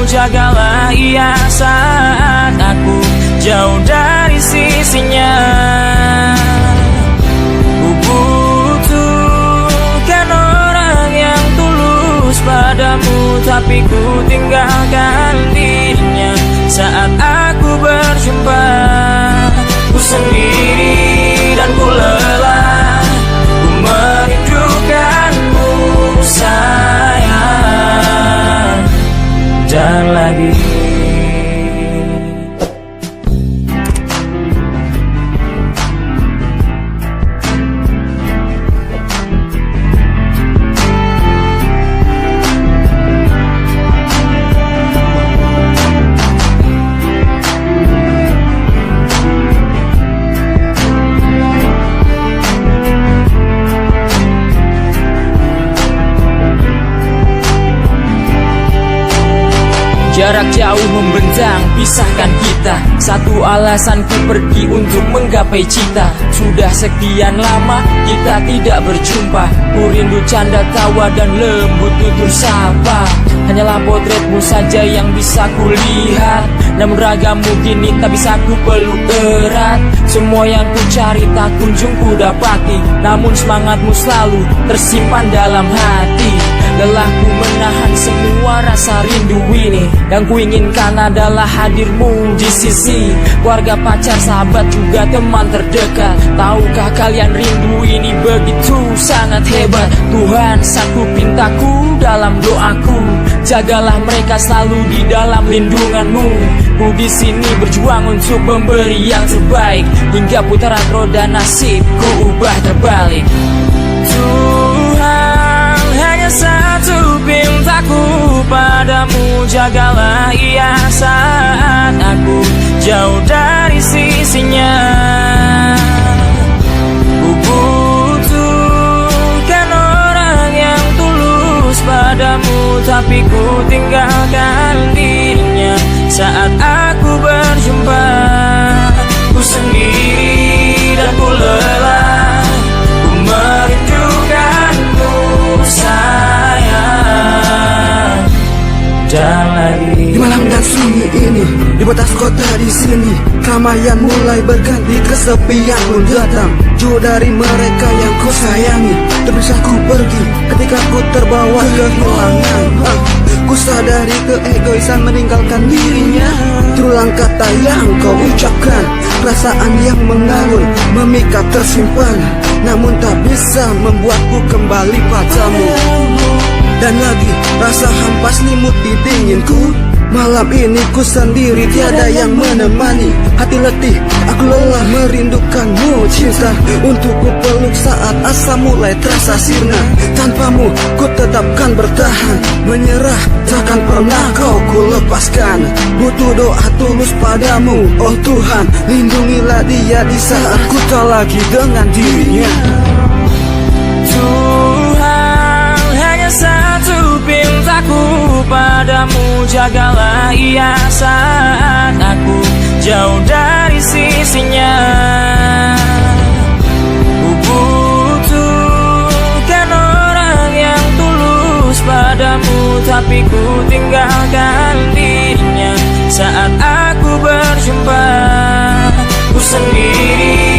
jagalah ia saat aku jauh dari sisinya. Ku butuhkan orang yang tulus padamu, tapi ku tinggalkan dirinya saat aku berjumpa. Ku sendiri dan ku lelah, ku merindukanmu sayang. Dan lagi jarak jauh membentang, pisahkan kita. Satu alasan ku pergi untuk menggapai cita. Sudah sekian lama kita tidak berjumpa. Ku rindu canda tawa dan lembut tutur sapa. Hanyalah potretmu saja yang bisa ku lihat, namun ragamu kini tak bisa ku peluk erat. Semua yang ku cari tak kunjung ku dapati, namun semangatmu selalu tersimpan dalam hati. Lelahku menahan semua rasa rindu ini, yang ku inginkan adalah hadirmu di sisi. Keluarga, pacar, sahabat, juga teman terdekat. Tahukah kalian rindu ini begitu sangat hebat. Tuhan, satu pintaku dalam doaku, jagalah mereka selalu di dalam lindunganmu. Ku di sini berjuang untuk memberi yang terbaik, hingga putaran roda nasibku ubah terbalik. Tuhan, hanya satu pintaku padamu, jagalah ia saat aku jauh dari sisinya. Ku butuhkan orang yang tulus padamu, tapi ku tinggalkan dirinya saat aku berjumpa. Ku sendiri dan ku lelah, ku merindukanmu sayang. Dan lagi di malam dan sunyi ini, di batas kota di sini, keramaian mulai berganti, kesepian pun datang. Jauh dari mereka yang ku sayangi, terpisah ku pergi ketika ku terbawa kehilangan. Ku sadari keegoisan meninggalkan dirinya. Terulang kata yang kau ucapkan, perasaan yang mengalun memikat tersimpan, namun tak bisa membuatku kembali padamu. Dan lagi rasa hampa selimuti dinginku. Malam ini ku sendiri, tiada yang menemani. Hati letih, aku lelah merindukanmu cinta. Untuk ku peluk saat asa mulai terasa sirna. Tanpamu ku tetapkan bertahan, menyerah takkan pernah kau ku lepaskan. Butuh doa tulus padamu, oh Tuhan, lindungilah dia di saat ku tak lagi dengan dirinya. Pintaku padamu, jagalah ia saat aku jauh dari sisinya. Ku butuhkan orang yang tulus padamu, tapi ku tinggalkan dirinya saat aku berjumpa. Ku sendiri